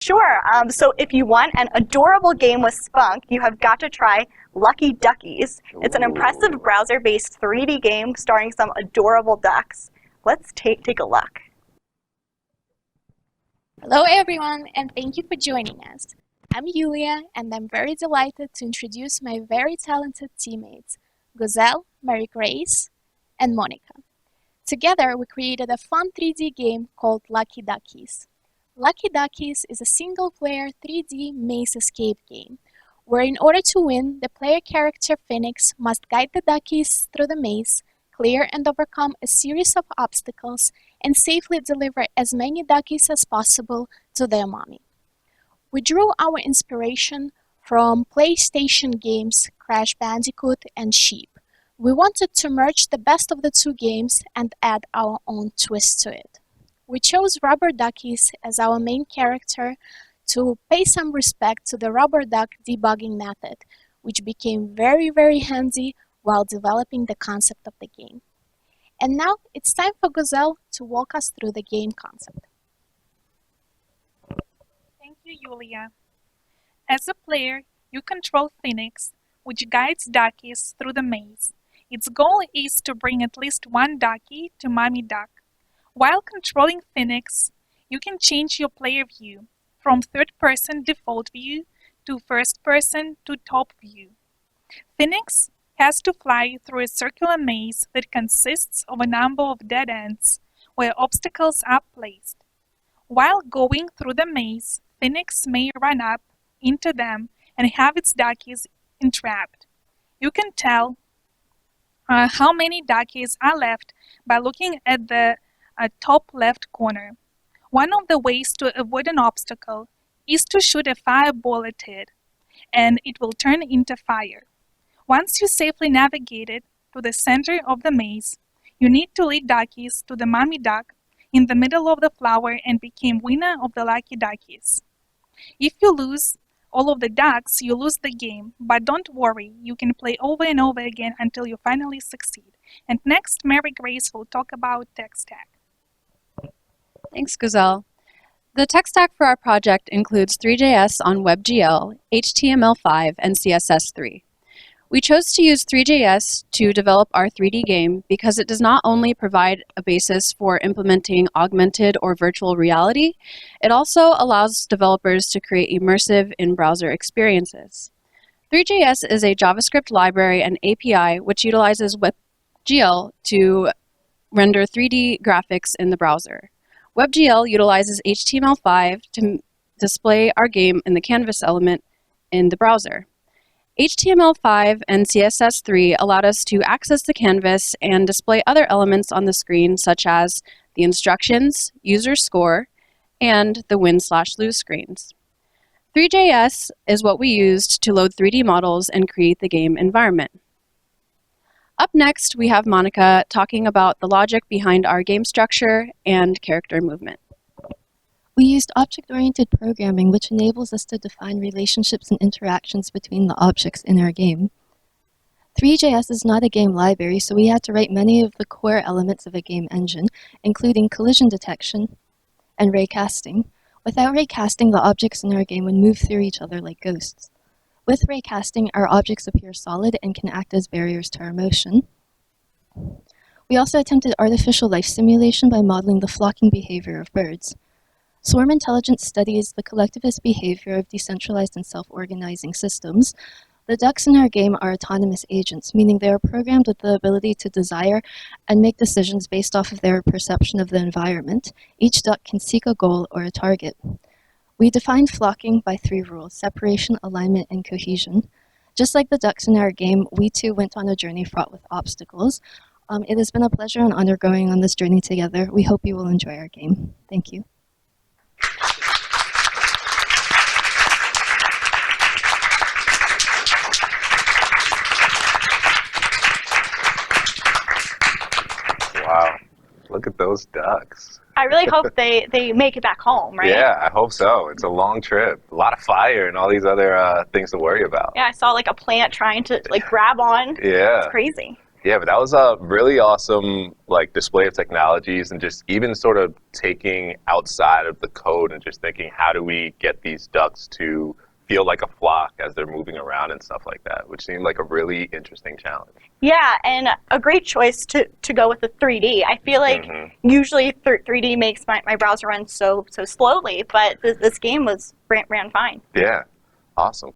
Sure. So if you want an adorable game with spunk, you have got to try Lucky Duckies. It's an impressive browser-based 3D game starring some adorable ducks. Let's take a look. Hello everyone, and thank you for joining us. I'm Yulia, and I'm very delighted to introduce my very talented teammates, Guzel, Marigrace, and Monica. Together, we created a fun 3D game called Lucky Duckies. Lucky Duckies is a single-player 3D maze escape game, where in order to win, the player character Phoenix must guide the duckies through the maze, clear and overcome a series of obstacles, and safely deliver as many duckies as possible to their mommy. We drew our inspiration from PlayStation games Crash Bandicoot and Sheep. We wanted to merge the best of the two games and add our own twist to it. We chose rubber duckies as our main character to pay some respect to the rubber duck debugging method, which became very, very handy while developing the concept of the game. And now it's time for Guzel to walk us through the game concept. Thank you, Yulia. As a player, you control Phoenix, which guides duckies through the maze. Its goal is to bring at least one ducky to Mommy Duck. While controlling Phoenix, you can change your player view from third-person default view to first-person to top view. Phoenix has to fly through a circular maze that consists of a number of dead ends where obstacles are placed. While going through the maze, Phoenix may run up into them and have its duckies entrapped. You can tell how many duckies are left by looking at the top left corner. One of the ways to avoid an obstacle is to shoot a fireball at it, and it will turn into fire. Once you safely navigated to the center of the maze, you need to lead duckies to the Mommy Duck in the middle of the flower and become winner of the Lucky Duckies. If you lose all of the ducks, you lose the game, but don't worry, you can play over and over again until you finally succeed. And next, Marigrace will talk about tech stack. Thanks, Guzel. The tech stack for our project includes Three.js on WebGL, HTML5, and CSS3. We chose to use Three.js to develop our 3D game because it does not only provide a basis for implementing augmented or virtual reality, it also allows developers to create immersive in-browser experiences. Three.js is a JavaScript library and API which utilizes WebGL to render 3D graphics in the browser. WebGL utilizes HTML5 to display our game in the canvas element in the browser. HTML5 and CSS3 allowed us to access the canvas and display other elements on the screen, such as the instructions, user score, and the win/lose screens. Three.js is what we used to load 3D models and create the game environment. Up next, we have Monica talking about the logic behind our game structure and character movement. We used object-oriented programming, which enables us to define relationships and interactions between the objects in our game. Three.js is not a game library, so we had to write many of the core elements of a game engine, including collision detection and raycasting. Without raycasting, the objects in our game would move through each other like ghosts. With raycasting, our objects appear solid and can act as barriers to our motion. We also attempted artificial life simulation by modeling the flocking behavior of birds. Swarm intelligence studies the collectivist behavior of decentralized and self-organizing systems. The ducks in our game are autonomous agents, meaning they are programmed with the ability to desire and make decisions based off of their perception of the environment. Each duck can seek a goal or a target. We defined flocking by 3 rules: separation, alignment, and cohesion. Just like the ducks in our game, we too went on a journey fraught with obstacles. It has been a pleasure and honor going on this journey together. We hope you will enjoy our game. Thank you. Wow, look at those ducks. I really hope they make it back home, right? Yeah, I hope so. It's a long trip. A lot of fire and all these other things to worry about. Yeah, I saw like a plant trying to like grab on. Yeah. It's crazy. Yeah, but that was a really awesome like display of technologies, and just even sort of taking outside of the code and just thinking, how do we get these ducks to feel like a flock as they're moving around and stuff like that, which seemed like a really interesting challenge. Yeah, and a great choice to go with the 3D. I feel like usually 3D makes my browser run so slowly, but this game ran fine. Yeah, awesome.